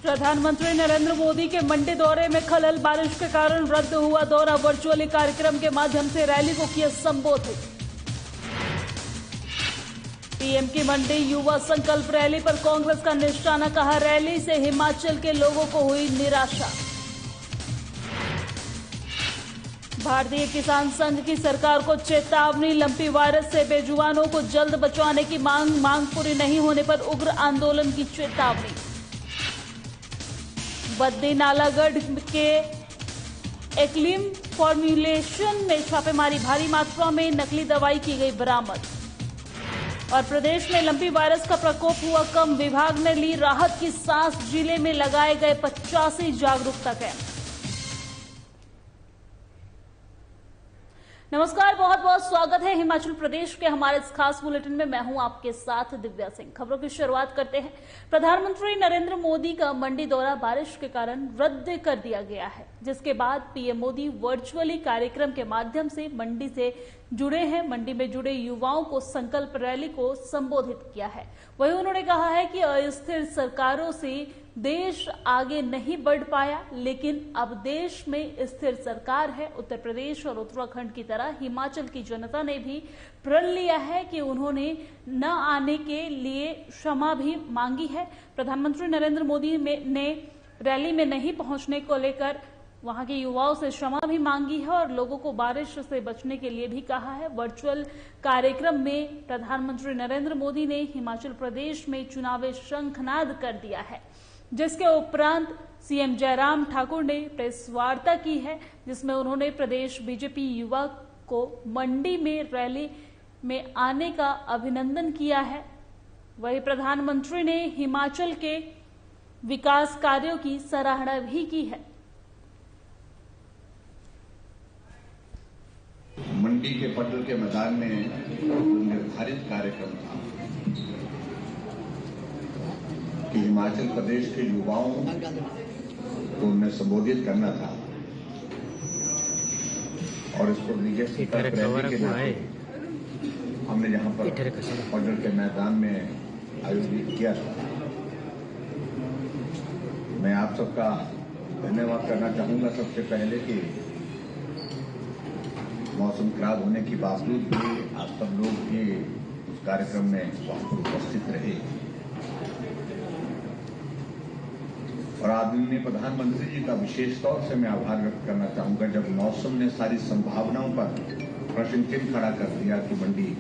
प्रधानमंत्री नरेंद्र मोदी के मंडी दौरे में खलल, बारिश के कारण रद्द हुआ दौरा। वर्चुअली कार्यक्रम के माध्यम से रैली को किया संबोधित। पीएम की मंडी युवा संकल्प रैली पर कांग्रेस का निशाना, कहा रैली से हिमाचल के लोगों को हुई निराशा। भारतीय किसान संघ की सरकार को चेतावनी, लंपी वायरस से बेजुबानों को जल्द बचाने की मांग पूरी नहीं होने पर उग्र आंदोलन की चेतावनी। बद्दी नालागढ़ के एक्लिम फॉर्मुलेशन में छापेमारी, भारी मात्रा में नकली दवाई की गई बरामद। और प्रदेश में लंपी वायरस का प्रकोप हुआ कम, विभाग ने ली राहत की सांस, जिले में लगाए गए 85 जागरूकता कैंप। नमस्कार, बहुत बहुत स्वागत है हिमाचल प्रदेश के हमारे इस खास बुलेटिन में। मैं हूं आपके साथ दिव्या सिंह। खबरों की शुरुआत करते हैं। प्रधानमंत्री नरेंद्र मोदी का मंडी दौरा बारिश के कारण रद्द कर दिया गया है, जिसके बाद पीएम मोदी वर्चुअली कार्यक्रम के माध्यम से मंडी से जुड़े हैं। मंडी में जुड़े युवाओं को संकल्प रैली को संबोधित किया है। वहीं उन्होंने कहा है कि अस्थिर सरकारों से देश आगे नहीं बढ़ पाया, लेकिन अब देश में स्थिर सरकार है। उत्तर प्रदेश और उत्तराखंड की तरह हिमाचल की जनता ने भी प्रण लिया है कि उन्होंने न आने के लिए क्षमा भी मांगी है। प्रधानमंत्री नरेंद्र मोदी ने रैली में नहीं पहुंचने को लेकर वहां के युवाओं से क्षमा भी मांगी है और लोगों को बारिश से बचने के लिए भी कहा है। वर्चुअल कार्यक्रम में प्रधानमंत्री नरेंद्र मोदी ने हिमाचल प्रदेश में चुनावी शंखनाद कर दिया है, जिसके उपरांत सीएम जयराम ठाकुर ने प्रेस वार्ता की है, जिसमें उन्होंने प्रदेश बीजेपी युवा को मंडी में रैली में आने का अभिनंदन किया है। वहीं प्रधानमंत्री ने हिमाचल के विकास कार्यों की सराहना भी की है। मंडी के पटल के मैदान में निर्धारित कार्यक्रम था कि हिमाचल प्रदेश के युवाओं को उन्हें संबोधित करना था और इसको लीजिए हमने यहाँ पर पटल के मैदान में आयोजित किया था। मैं आप सबका धन्यवाद करना चाहूंगा सबसे पहले कि मौसम खराब होने के बावजूद भी आप सब लोग भी उस कार्यक्रम में उपस्थित रहे और आदरणीय प्रधानमंत्री जी का विशेष तौर से मैं आभार व्यक्त करना चाहूंगा, जब मौसम ने सारी संभावनाओं पर प्रश्न चिन्ह खड़ा कर दिया कि मंडी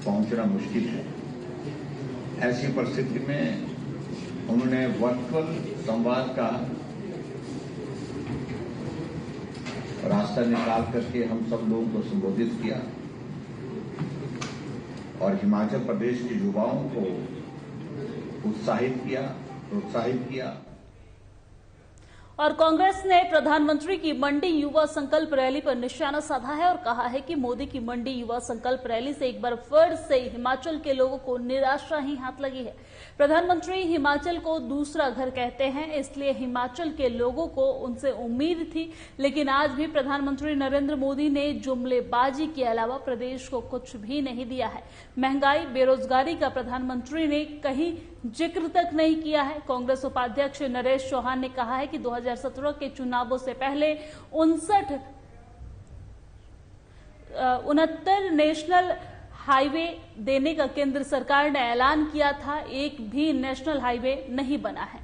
पहुंचना मुश्किल है। ऐसी परिस्थिति में उन्होंने वर्चुअल संवाद का रास्ता निकाल करके हम सब लोगों को संबोधित किया और हिमाचल प्रदेश के युवाओं को उत्साहित किया, प्रोत्साहित किया। और कांग्रेस ने प्रधानमंत्री की मंडी युवा संकल्प रैली पर निशाना साधा है और कहा है कि मोदी की मंडी युवा संकल्प रैली से एक बार फिर से हिमाचल के लोगों को निराशा ही हाथ लगी है। प्रधानमंत्री हिमाचल को दूसरा घर कहते हैं, इसलिए हिमाचल के लोगों को उनसे उम्मीद थी, लेकिन आज भी प्रधानमंत्री नरेंद्र मोदी ने जुमलेबाजी के अलावा प्रदेश को कुछ भी नहीं दिया है। महंगाई, बेरोजगारी का प्रधानमंत्री ने कहीं जिक्र तक नहीं किया है। कांग्रेस उपाध्यक्ष नरेश चौहान ने कहा है कि 2017 के चुनावों से पहले 69 नेशनल हाईवे देने का केंद्र सरकार ने ऐलान किया था, एक भी नेशनल हाईवे नहीं बना है।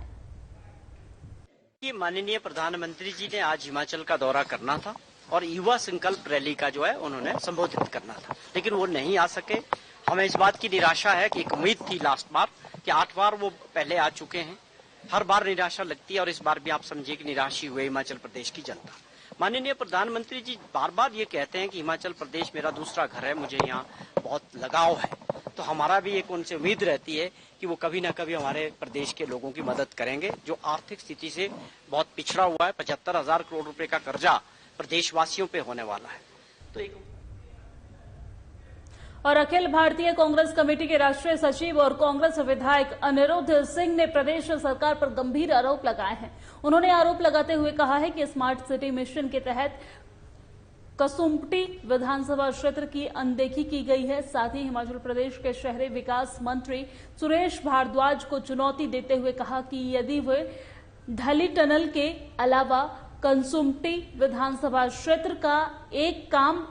माननीय प्रधानमंत्री जी ने आज हिमाचल का दौरा करना था और युवा संकल्प रैली का जो है उन्होंने संबोधित करना था, लेकिन वो नहीं आ सके। हमें इस बात की निराशा है कि एक उम्मीद थी लास्ट बार कि 8 बार वो पहले आ चुके हैं। हर बार निराशा लगती है और इस बार भी आप समझिए कि निराशी हुए हिमाचल प्रदेश की जनता। माननीय प्रधानमंत्री जी बार बार ये कहते हैं कि हिमाचल प्रदेश मेरा दूसरा घर है, मुझे यहाँ बहुत लगाव है, तो हमारा भी एक उनसे उम्मीद रहती है कि वो कभी ना कभी हमारे प्रदेश के लोगों की मदद करेंगे, जो आर्थिक स्थिति से बहुत पिछड़ा हुआ है। 75,000 करोड़ रुपए का कर्जा प्रदेशवासियों पे होने वाला है। तो एक और अखिल भारतीय कांग्रेस कमेटी के राष्ट्रीय सचिव और कांग्रेस विधायक अनिरुद्ध सिंह ने प्रदेश सरकार पर गंभीर आरोप लगाए हैं। उन्होंने आरोप लगाते हुए कहा है कि स्मार्ट सिटी मिशन के तहत कसुम्पटी विधानसभा क्षेत्र की अनदेखी की गई है। साथ ही हिमाचल प्रदेश के शहरी विकास मंत्री सुरेश भारद्वाज को चुनौती देते हुए कहा कि यदि वे ढली टनल के अलावा कंसुम्पटी विधानसभा क्षेत्र का एक काम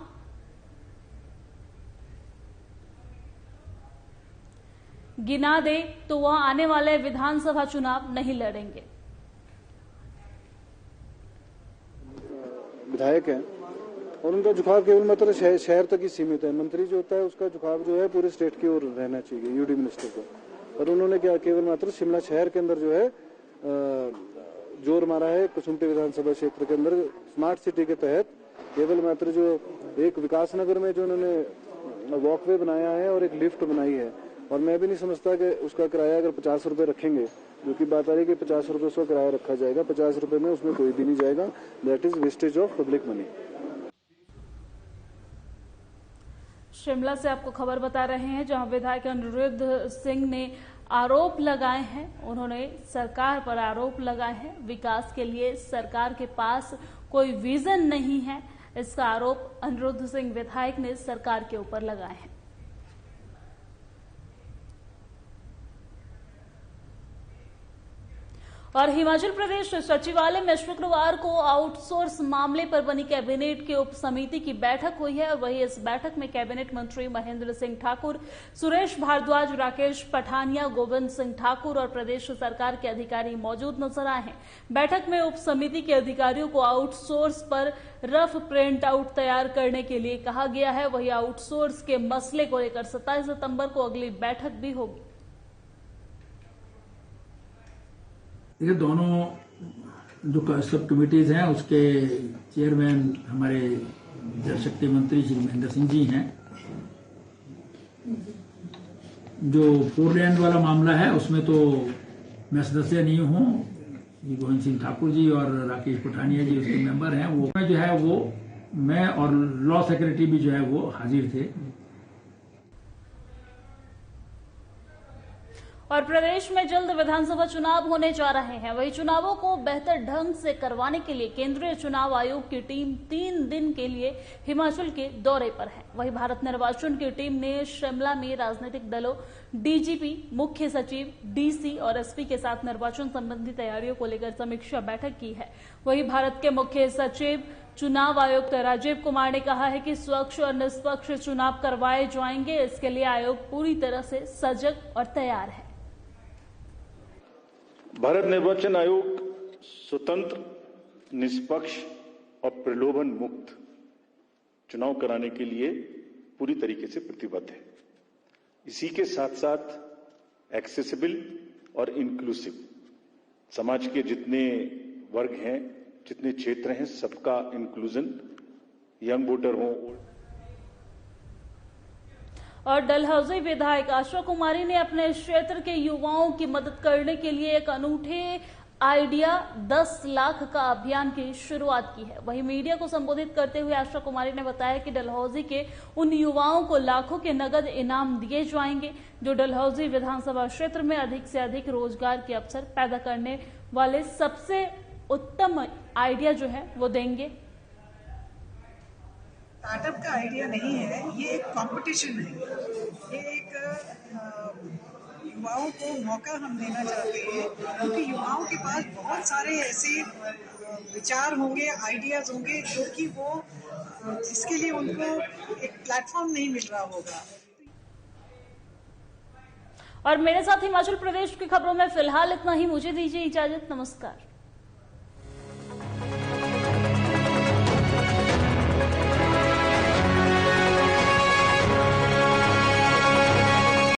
गिना दे तो वह आने वाले विधानसभा चुनाव नहीं लड़ेंगे। विधायक हैं और उनका झुकाव केवल मात्र शहर तक ही सीमित है। मंत्री जो होता है उसका झुकाव जो है पूरे स्टेट की ओर रहना चाहिए, यूडी मिनिस्टर को। और उन्होंने क्या केवल मात्र शिमला शहर के अंदर जो है जोर मारा है। कसुम्पटी विधानसभा क्षेत्र के अंदर स्मार्ट सिटी के तहत केवल मात्र जो एक विकास नगर में जो उन्होंने वॉकवे बनाया है और एक लिफ्ट बनाई है, और मैं भी नहीं समझता कि उसका किराया अगर 50 रुपए रखेंगे, जो की बात आ रही है कि 50 रुपए उसका किराया रखा जाएगा, 50 रुपए में उसमें कोई भी नहीं जाएगा। That is wastage of public money. Shimla से आपको खबर बता रहे हैं, जहां विधायक अनिरुद्ध सिंह ने आरोप लगाए हैं। उन्होंने सरकार पर आरोप लगाए हैं, विकास के लिए सरकार के पास कोई विजन नहीं है। इसका आरोप अनिरुद्ध सिंह विधायक ने सरकार के ऊपर लगाए हैं। और हिमाचल प्रदेश सचिवालय में शुक्रवार को आउटसोर्स मामले पर बनी कैबिनेट की उप समिति की बैठक हुई है। वहीं इस बैठक में कैबिनेट मंत्री महेंद्र सिंह ठाकुर, सुरेश भारद्वाज, राकेश पठानिया, गोविंद सिंह ठाकुर और प्रदेश सरकार के अधिकारी मौजूद नजर आए हैं। बैठक में उप समिति के अधिकारियों को आउटसोर्स पर रफ प्रिंट आउट तैयार करने के लिए कहा गया है। वहीं आउटसोर्स के मसले को लेकर 27 सितंबर को अगली बैठक भी होगी। ये दोनों जो सब कमिटीज हैं उसके चेयरमैन हमारे जल शक्ति मंत्री श्री महेंद्र सिंह जी हैं। जो फोरलैंड वाला मामला है उसमें तो मैं सदस्य नहीं हूं, गोविंद सिंह ठाकुर जी और राकेश पठानिया जी उसके मेंबर हैं। वो जो है वो मैं और लॉ सेक्रेटरी भी जो है वो हाजिर थे। और प्रदेश में जल्द विधानसभा चुनाव होने जा रहे हैं। वही चुनावों को बेहतर ढंग से करवाने के लिए केंद्रीय चुनाव आयोग की टीम 3 दिन के लिए हिमाचल के दौरे पर है। वही भारत निर्वाचन की टीम ने शिमला में राजनीतिक दलों, डीजीपी, मुख्य सचिव, डीसी और एसपी के साथ निर्वाचन संबंधी तैयारियों को लेकर समीक्षा बैठक की है। वही भारत के मुख्य सचिव चुनाव आयुक्त राजीव कुमार ने कहा है कि स्वच्छ और निष्पक्ष चुनाव करवाए जाएंगे। इसके लिए आयोग पूरी तरह से सजग और तैयार है। भारत निर्वाचन आयोग स्वतंत्र, निष्पक्ष और प्रलोभन मुक्त चुनाव कराने के लिए पूरी तरीके से प्रतिबद्ध है। इसी के साथ साथ एक्सेसिबल और इंक्लूसिव समाज के जितने वर्ग हैं, जितने क्षेत्र हैं, सबका इंक्लूजन, यंग वोटर हो। और डलहौजी विधायक आशा कुमारी ने अपने क्षेत्र के युवाओं की मदद करने के लिए एक अनूठे आइडिया 10 लाख का अभियान की शुरुआत की है। वहीं मीडिया को संबोधित करते हुए आशा कुमारी ने बताया कि डलहौजी के उन युवाओं को लाखों के नगद इनाम दिए जाएंगे जो डलहौजी विधानसभा क्षेत्र में अधिक से अधिक रोजगार के अवसर पैदा करने वाले सबसे उत्तम आइडिया जो है वो देंगे। स्टार्टअप का आइडिया नहीं है, ये एक कंपटीशन है। ये एक युवाओं को मौका हम देना चाहते हैं, क्योंकि युवाओं के पास बहुत सारे ऐसे विचार होंगे, आइडियाज होंगे जो कि वो जिसके लिए उनको एक प्लेटफॉर्म नहीं मिल रहा होगा। और मेरे साथ हिमाचल प्रदेश की खबरों में फिलहाल इतना ही। मुझे दीजिए इजाजत। नमस्कार।